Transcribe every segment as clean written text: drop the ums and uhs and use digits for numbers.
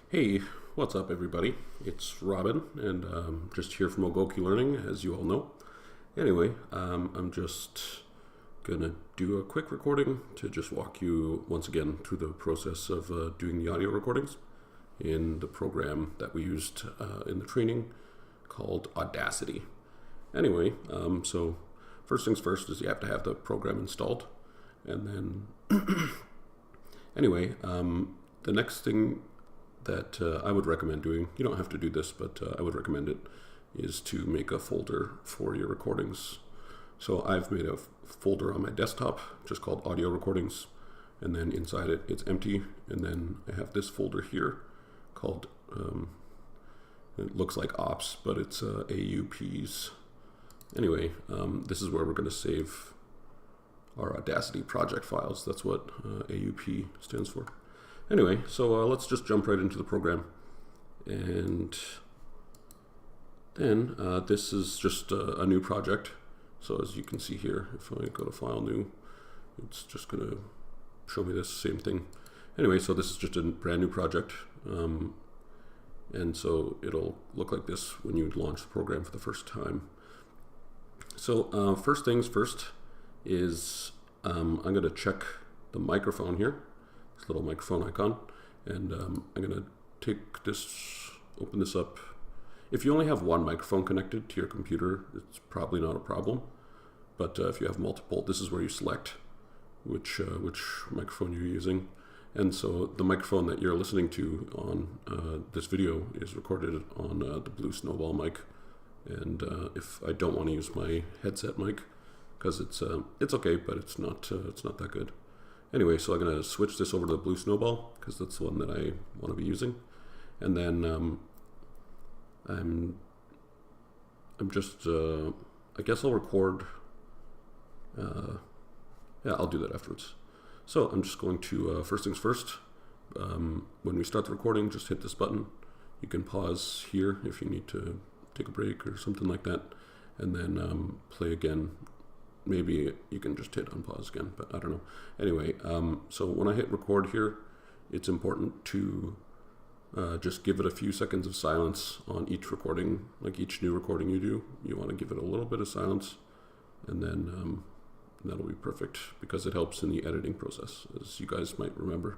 Hey, what's up, everybody? It's Robin, and just here from Ogoki Learning, as you all know. Anyway, I'm just gonna do a quick recording to just walk you once again through the process of doing the audio recordings in the program that we used in the training called Audacity. Anyway, so first things first is you have to have the program installed, and then anyway, the next thing that I would recommend doing, you don't have to do this, but I would recommend it, is to make a folder for your recordings. So I've made a folder on my desktop just called audio recordings, and then inside it it's empty, and then I have this folder here called it looks like ops, but it's AUPs. Anyway, this is where we're going to save our Audacity project files. That's what AUP stands for. Anyway, so let's just jump right into the program. And then this is just a new project. So as you can see here, if I go to File, New, it's just going to show me this same thing. Anyway, so this is just a brand new project. And so it'll look like this when you launch the program for the first time. So first things first is I'm going to check the microphone here. This little microphone icon, and I'm going to take this, open this up. If you only have one microphone connected to your computer, it's probably not a problem, but if you have multiple, this is where you select which microphone you're using. And so the microphone that you're listening to on this video is recorded on the Blue Snowball mic, and if I don't want to use my headset mic, because it's okay, but it's not that good. Anyway, so I'm going to switch this over to the Blue Snowball because that's the one that I want to be using. And then I'm just, I guess I'll record, yeah, I'll do that afterwards. So I'm just going to, first things first, when we start the recording, just hit this button. You can pause here if you need to take a break or something like that, and then play again. Maybe you can just hit unpause again, but I don't know. Anyway, so when I hit record here, it's important to just give it a few seconds of silence on each recording. Like each new recording you do, you want to give it a little bit of silence, and then that'll be perfect because it helps in the editing process, as you guys might remember.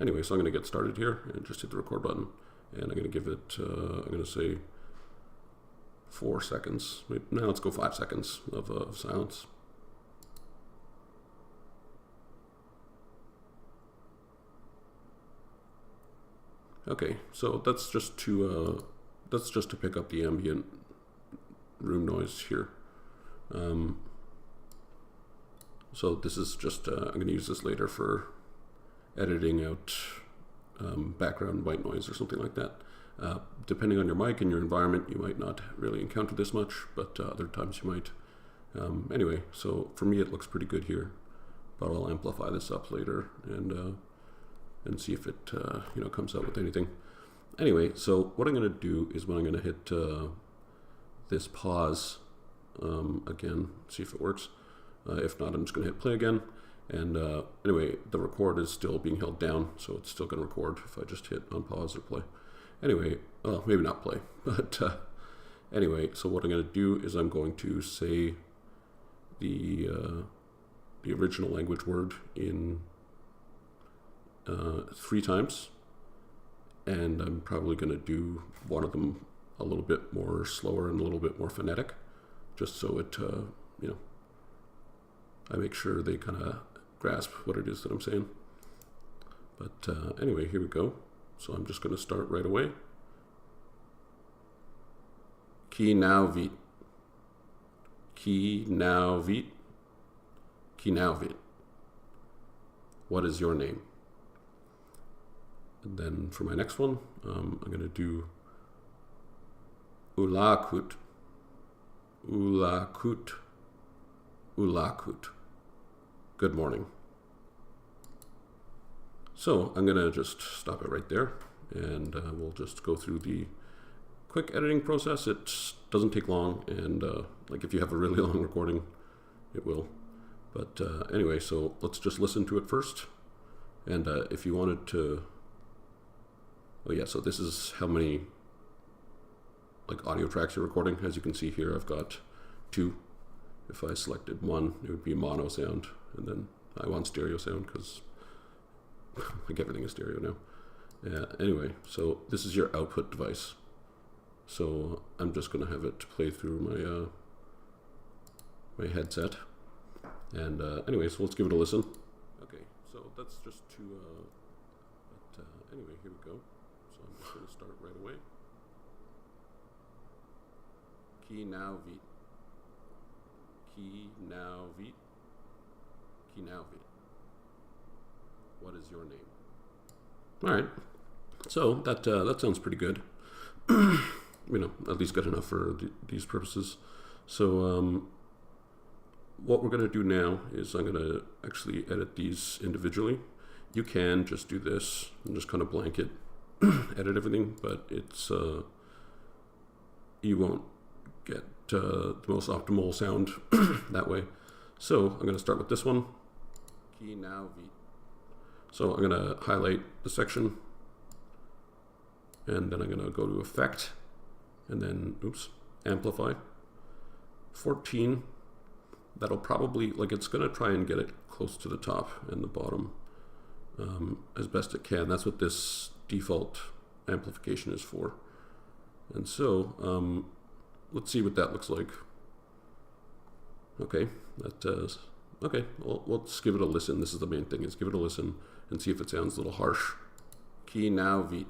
Anyway, so I'm going to get started here and just hit the record button, and I'm going to give it, I'm going to say 4 seconds. Now let's go 5 seconds of silence. Okay, so that's just to pick up the ambient room noise here. So this is just I'm going to use this later for editing out background white noise or something like that. Depending on your mic and your environment, you might not really encounter this much, but other times you might. Anyway, so for me it looks pretty good here, but I'll amplify this up later and see if it comes out with anything. Anyway, so what I'm going to do is when I'm going to hit this pause again, see if it works. If not, I'm just going to hit play again. And anyway, the record is still being held down, so it's still going to record if I just hit unpause or play. Anyway, well, maybe not play, but anyway, so what I'm going to do is I'm going to say the original language word in 3 times, and I'm probably going to do one of them a little bit more slower and a little bit more phonetic, just so it, I make sure they kind of grasp what it is that I'm saying. But anyway, here we go. So I'm just going to start right away. Ki now vit. Ki now vit. Ki now vit. What is your name? And then for my next one, I'm going to do ulakut, ulakut, ulakut. Good morning. So I'm going to just stop it right there, and we'll just go through the quick editing process. It doesn't take long, and like if you have a really long recording, it will. But anyway, so let's just listen to it first. And if you wanted to Oh yeah, so this is how many like audio tracks you're recording. As you can see here, I've got 2. If I selected 1, it would be mono sound, and then I want stereo sound because like everything is stereo now. Anyway, so this is your output device. So I'm just going to have it play through my my headset. And anyway, so let's give it a listen. Okay, so that's just to. Anyway, here we go. So I'm just going to start right away. Key now vit. Key now vit. Key now vit. What is your name? All right. So that sounds pretty good. You know, at least good enough for these purposes. So what we're going to do now is I'm going to actually edit these individually. You can just do this and just kind of blanket edit everything, but it's you won't get the most optimal sound that way. So I'm going to start with this one. Key now vit. So I'm going to highlight the section, and then I'm going to go to Effect, and then, Amplify. 14, that'll probably, like it's going to try and get it close to the top and the bottom as best it can. That's what this default amplification is for. And so, let's see what that looks like. Okay, that does. Okay, well, let's give it a listen. This is the main thing, is give it a listen and see if it sounds a little harsh. Key now vit.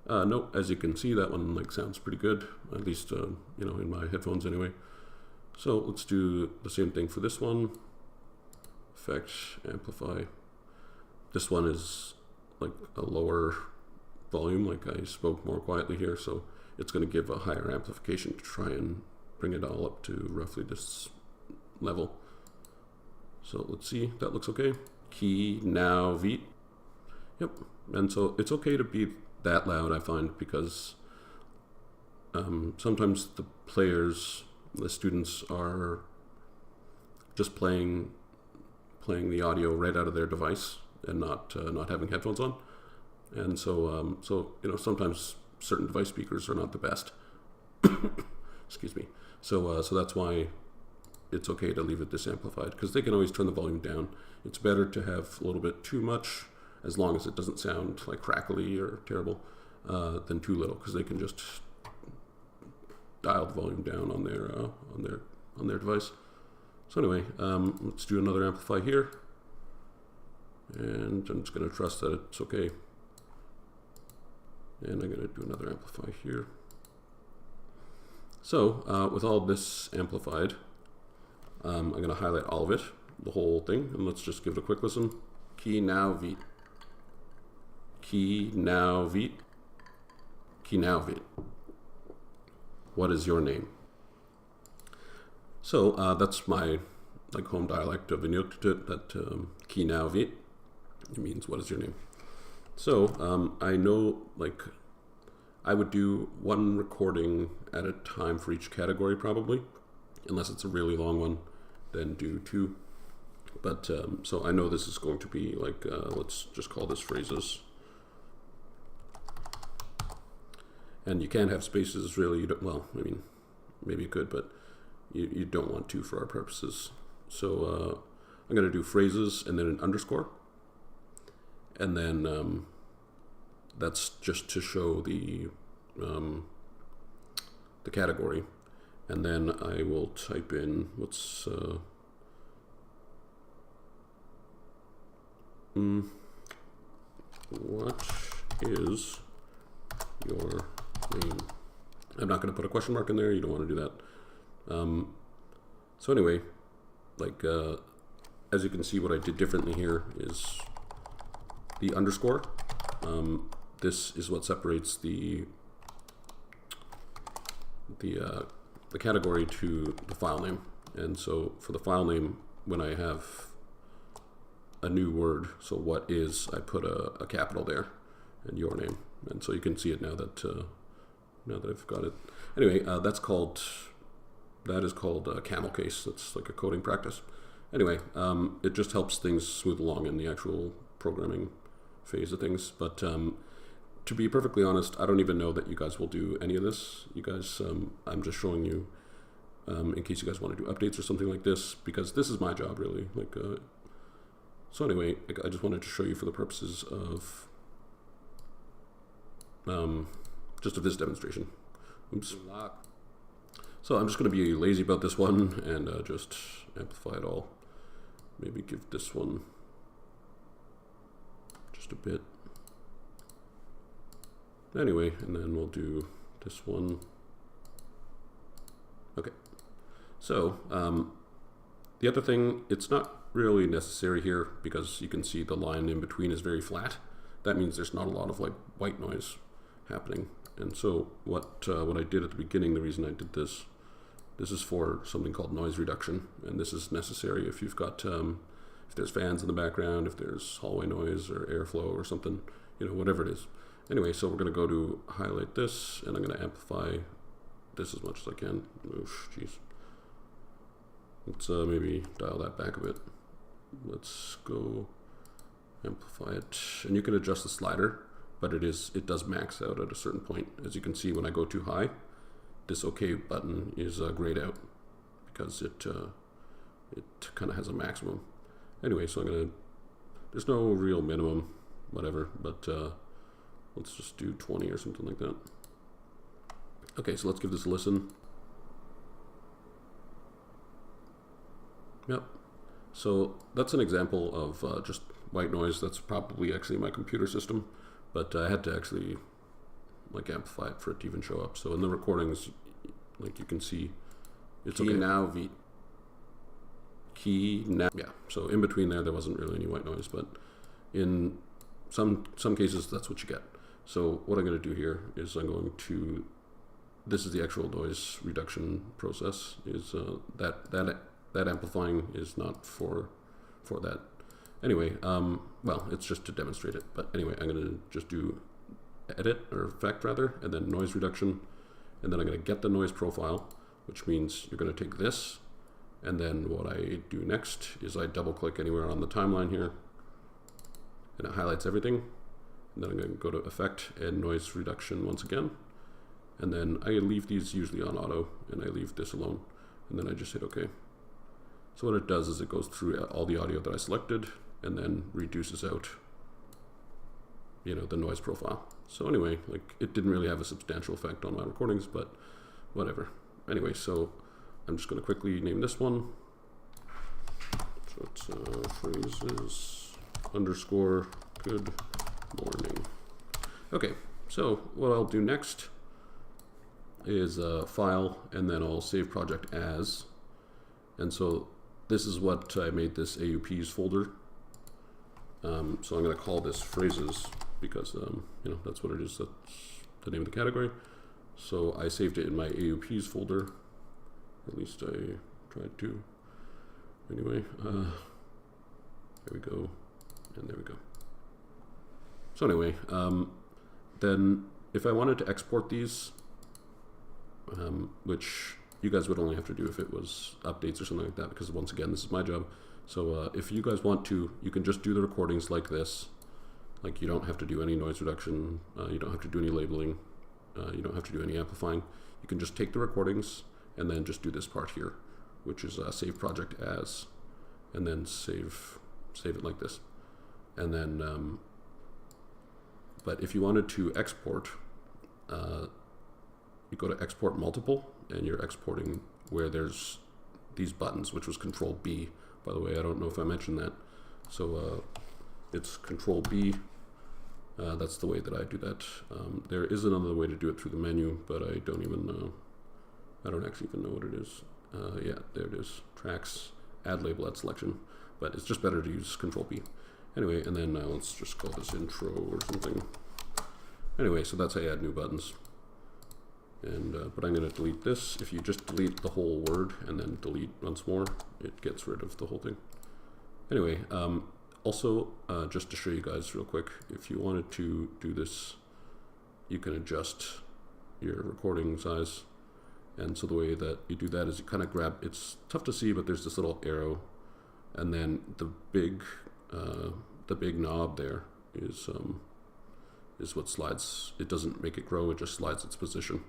No, as you can see, that one like sounds pretty good, at least you know, in my headphones anyway. So let's do the same thing for this one. Effect, amplify. This one is like a lower volume, like I spoke more quietly here, so it's going to give a higher amplification to try and bring it all up to roughly this level. So let's see, that looks okay. Key now vit. Yep, and so it's okay to be that loud, I find, because sometimes the players, the students, are just playing the audio right out of their device and not having headphones on, and so so you know, sometimes certain device speakers are not the best. Excuse me. So so that's why it's okay to leave it disamplified, because they can always turn the volume down. It's better to have a little bit too much, as long as it doesn't sound like crackly or terrible, than too little, because they can just dial the volume down on their device. So anyway, let's do another amplify here, and I'm just going to trust that it's okay. And I'm going to do another amplify here. So with all this amplified, I'm going to highlight all of it, the whole thing, and let's just give it a quick listen. Key now vit. Key now vit. Key now vit. What is your name? So that's my like home dialect of Inuktitut, that key now vit. It means what is your name. So I know, like, I would do one recording at a time for each category probably, unless it's a really long one, then do 2. But so I know this is going to be like, let's just call this phrases. And you can't have spaces really. You don't, well, I mean, maybe you could, but you don't want to for our purposes. So I'm going to do phrases and then an underscore. And then that's just to show the category. And then I will type in, what's what is your name? I'm not going to put a question mark in there. You don't want to do that. So anyway, like as you can see, what I did differently here is the underscore. This is what separates the category to the file name. And so for the file name, when I have a new word, so what is, I put a capital there, and your name. And so you can see it now that I've got it. Anyway, that is called camel case. That's like a coding practice. Anyway, it just helps things smooth along in the actual programming phase of things. But to be perfectly honest, I don't even know that you guys will do any of this. You guys, I'm just showing you in case you guys want to do updates or something like this, because this is my job really. Like, so anyway, I just wanted to show you for the purposes of just of this demonstration. Oops. So I'm just going to be lazy about this one and just amplify it all. Maybe give this one just a bit. Anyway, and then we'll do this one. Okay. So the other thing, it's not really necessary here because you can see the line in between is very flat. That means there's not a lot of like white noise happening. And so what I did at the beginning, the reason I did this is for something called noise reduction, and this is necessary if you've got if there's fans in the background, if there's hallway noise or airflow or something, you know, whatever it is. Anyway, so we're going to go to highlight this, and I'm going to amplify this as much as I can. Oof, jeez. Let's maybe dial that back a bit. Let's go amplify it, and you can adjust the slider, but it does max out at a certain point. As you can see, when I go too high, this OK button is grayed out because it kind of has a maximum. Anyway, so there's no real minimum, whatever, but let's just do 20 or something like that. Okay, so let's give this a listen. Yep. So that's an example of just white noise. That's probably actually my computer system, but I had to actually like amplify it for it to even show up. So in the recordings, like you can see, it's okay. Key now. Yeah. So in between there wasn't really any white noise, but in some cases that's what you get. So what I'm going to do here is I'm going to, this is the actual noise reduction process. Is that amplifying is not for that. Anyway, well, it's just to demonstrate it. But anyway, I'm going to just do edit, or effect rather, and then noise reduction. And then I'm going to get the noise profile, which means you're going to take this. And then what I do next is I double click anywhere on the timeline here, and it highlights everything. And then I'm going to go to effect and noise reduction once again. And then I leave these usually on auto, and I leave this alone. And then I just hit OK. So what it does is it goes through all the audio that I selected and then reduces out, you know, the noise profile. So anyway, like it didn't really have a substantial effect on my recordings, but whatever. Anyway, so I'm just going to quickly name this one. So it's phrases _ good morning. Okay, so what I'll do next is file, and then I'll save project as. And so this is what I made this AUPs folder. So I'm going to call this phrases because you know, that's what it is. That's the name of the category. So I saved it in my AUPs folder. At least I tried to. Anyway, there we go, and there we go. So anyway, then if I wanted to export these, which you guys would only have to do if it was updates or something like that, because once again, this is my job. So if you guys want to, you can just do the recordings like this. Like you don't have to do any noise reduction, you don't have to do any labeling, you don't have to do any amplifying. You can just take the recordings and then just do this part here, which is save project as, and then save it like this. And then, but if you wanted to export, you go to export multiple, and you're exporting where there's these buttons, which was Control B. By the way, I don't know if I mentioned that. So it's Control B. That's the way that I do that. There is another way to do it through the menu, but I don't even I don't actually even know what it is. Yeah, there it is. Tracks, add label, add selection. But it's just better to use Control B. Anyway, and then let's just call this intro or something. Anyway, so that's how you add new buttons. And but I'm going to delete this. If you just delete the whole word and then delete once more, it gets rid of the whole thing. Anyway, also just to show you guys real quick, if you wanted to do this, you can adjust your recording size. And so the way that you do that is you kind of grab, it's tough to see, but there's this little arrow, and then the big knob there is is what slides. It doesn't make it grow, it just slides its position.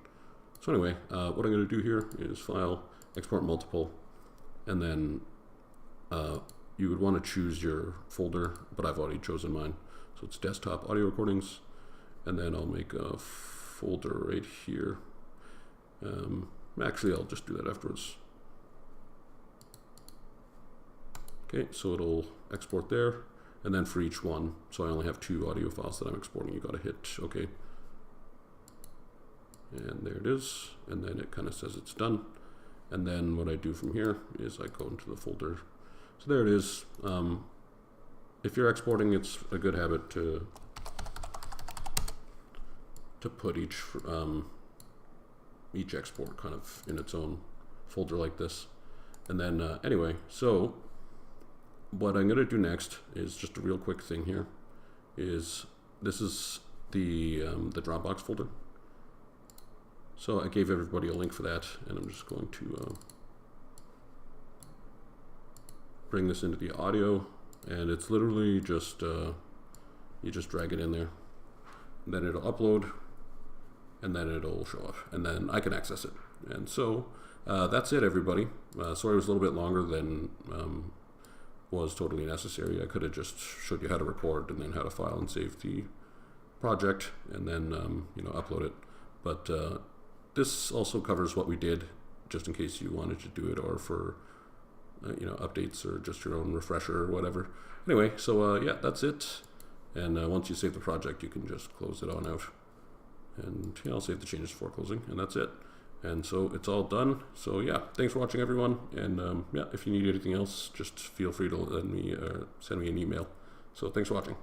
So anyway, what I'm going to do here is File, Export Multiple, and then you would want to choose your folder, but I've already chosen mine. So it's Desktop Audio Recordings, and then I'll make a folder right here. Actually, I'll just do that afterwards. Okay, so it'll export there, and then for each one, so I only have 2 audio files that I'm exporting, you gotta hit OK. And there it is, and then it kind of says it's done. And then what I do from here is I go into the folder. So there it is. If you're exporting, it's a good habit to put each export kind of in its own folder like this. And then anyway, so what I'm going to do next is just a real quick thing here. This is the Dropbox folder. So I gave everybody a link for that, and I'm just going to bring this into the audio, and it's literally just you just drag it in there, and then it'll upload, and then it'll show up, and then I can access it. And so that's it, everybody. Sorry it was a little bit longer than was totally necessary. I could have just showed you how to record and then how to file and save the project, and then upload it. But this also covers what we did, just in case you wanted to do it, or for updates, or just your own refresher or whatever. Anyway, so yeah, that's it. And once you save the project, you can just close it on out. And yeah, I'll save the changes before closing, and that's it. And so it's all done. So yeah, thanks for watching, everyone. And yeah, if you need anything else, just feel free to send me an email. So thanks for watching.